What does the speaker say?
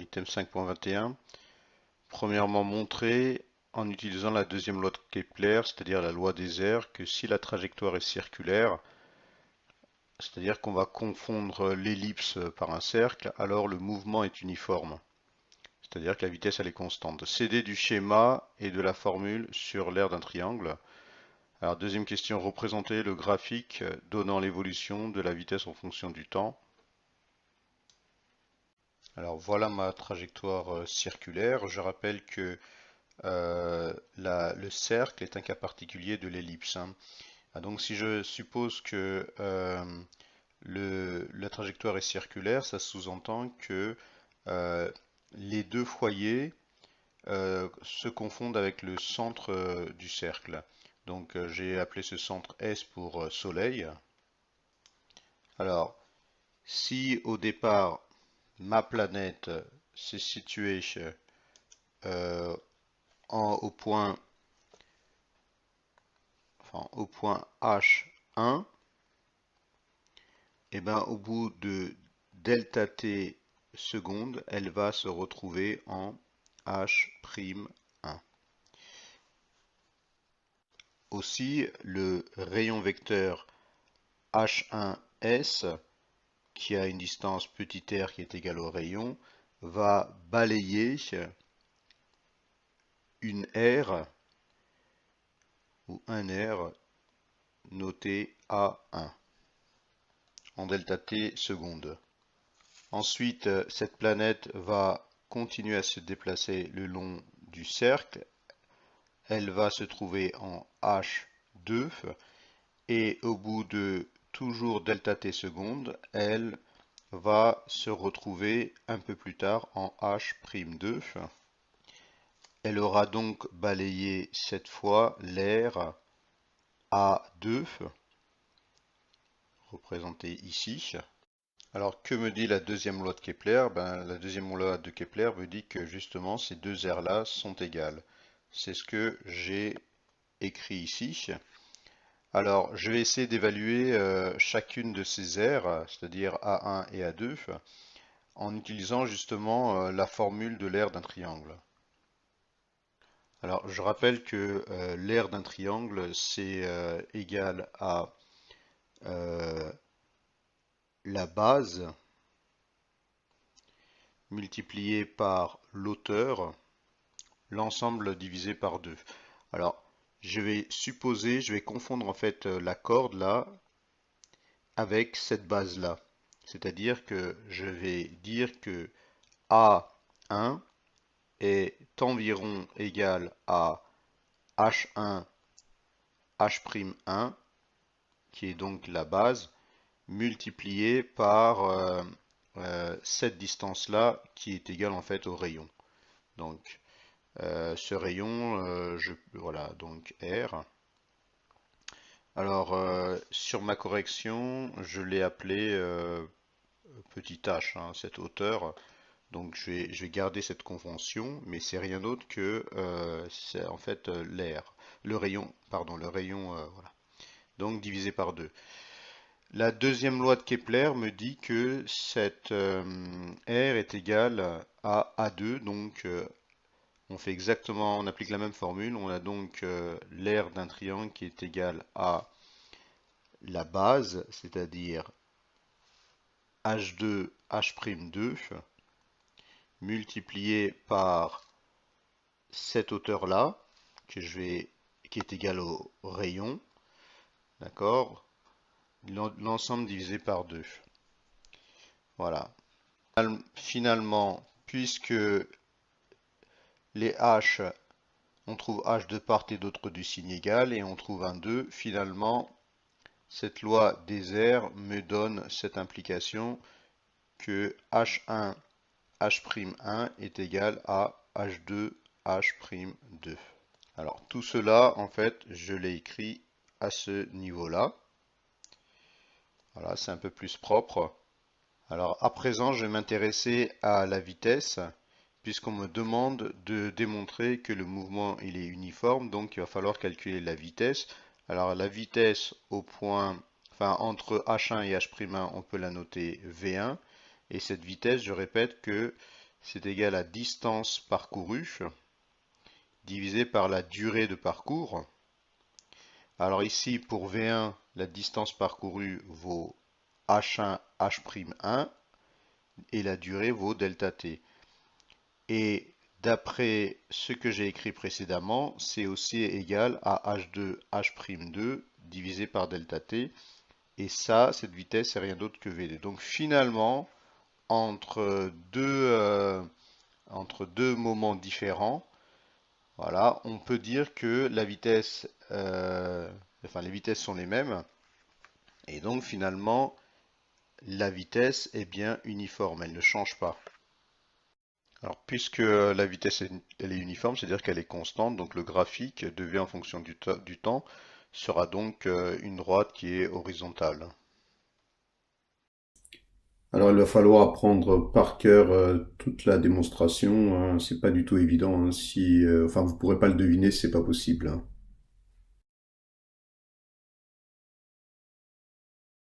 Alors, item 5.21. Premièrement, montrer en utilisant la deuxième loi de Kepler, c'est-à-dire la loi des airs, que si la trajectoire est circulaire, c'est-à-dire qu'on va confondre l'ellipse par un cercle, alors le mouvement est uniforme. C'est-à-dire que la vitesse elle est constante. CD du schéma et de la formule sur l'aire d'un triangle. Alors deuxième question, représenter le graphique donnant l'évolution de la vitesse en fonction du temps. Alors voilà ma trajectoire circulaire. Je rappelle que le cercle est un cas particulier de l'ellipse, hein. Donc si je suppose que la trajectoire est circulaire, ça sous-entend que euh, les deux foyers se confondent avec le centre du cercle. Donc j'ai appelé ce centre S pour Soleil. Alors, si au départ ma planète s'est située euh, au point H1, et ben au bout de delta t secondes, elle va se retrouver en H'1. Aussi, le rayon vecteur H1S, qui a une distance petit r qui est égale au rayon, va balayer une R ou un R noté A1 en delta t secondes. Ensuite, cette planète va continuer à se déplacer le long du cercle. Elle va se trouver en H2 et au bout de toujours delta t secondes, elle va se retrouver un peu plus tard en H'2. Elle aura donc balayé cette fois l'aire A2, représentée ici. Alors que me dit la deuxième loi de Kepler? La deuxième loi de Kepler me dit que justement ces deux aires-là sont égales. C'est ce que j'ai écrit ici. Alors je vais essayer d'évaluer chacune de ces aires, c'est-à-dire A1 et A2, en utilisant justement la formule de l'aire d'un triangle. Alors je rappelle que l'aire d'un triangle c'est égal à euh, la base multipliée par l'auteur, l'ensemble divisé par 2. Alors je vais supposer, je vais confondre en fait la corde là avec cette base là. C'est-à-dire que je vais dire que A1 est environ égal à H1, H'1, qui est donc la base, multiplié par cette distance-là, qui est égale en fait au rayon. Donc, ce rayon, voilà, donc R. Alors, sur ma correction, je l'ai appelé petit h, hein, cette hauteur. Donc je vais garder cette convention, mais c'est rien d'autre que c'est en fait l'air, le rayon, pardon, le rayon, voilà. Donc divisé par 2. La deuxième loi de Kepler me dit que cette R est égale à A2, donc on fait exactement, on applique la même formule, on a donc l'aire d'un triangle qui est égal à la base, c'est-à-dire H2, H'2, multiplié par cette hauteur-là, qui est égale au rayon, d'accord, l'ensemble divisé par 2. Voilà. Finalement, puisque les h, on trouve h de part et d'autre du signe égal, et on trouve un 2, finalement, cette loi des airs me donne cette implication que H1, H'1 est égal à H2, H'2. Alors tout cela, en fait, je l'ai écrit à ce niveau-là. Voilà, c'est un peu plus propre. Alors à présent, je vais m'intéresser à la vitesse, puisqu'on me demande de démontrer que le mouvement il est uniforme, donc il va falloir calculer la vitesse. Alors la vitesse au point, enfin entre H1 et H'1, on peut la noter V1, et cette vitesse, je répète que c'est égal à distance parcourue divisé par la durée de parcours. Alors ici, pour V1, la distance parcourue vaut H1, H'1 et la durée vaut delta T. Et d'après ce que j'ai écrit précédemment, c'est aussi égal à H2, H'2 divisé par delta T. Et ça, cette vitesse, c'est rien d'autre que V2. Donc finalement, entre deux moments différents, voilà, on peut dire que la vitesse, enfin les vitesses sont les mêmes, et donc finalement la vitesse est bien uniforme, elle ne change pas. Alors puisque la vitesse elle est uniforme, c'est-à-dire qu'elle est constante, donc le graphique de V en fonction du temps sera donc une droite qui est horizontale. Alors il va falloir apprendre par cœur toute la démonstration, hein. C'est pas du tout évident, hein. Si, enfin, vous pourrez pas le deviner, c'est pas possible, hein.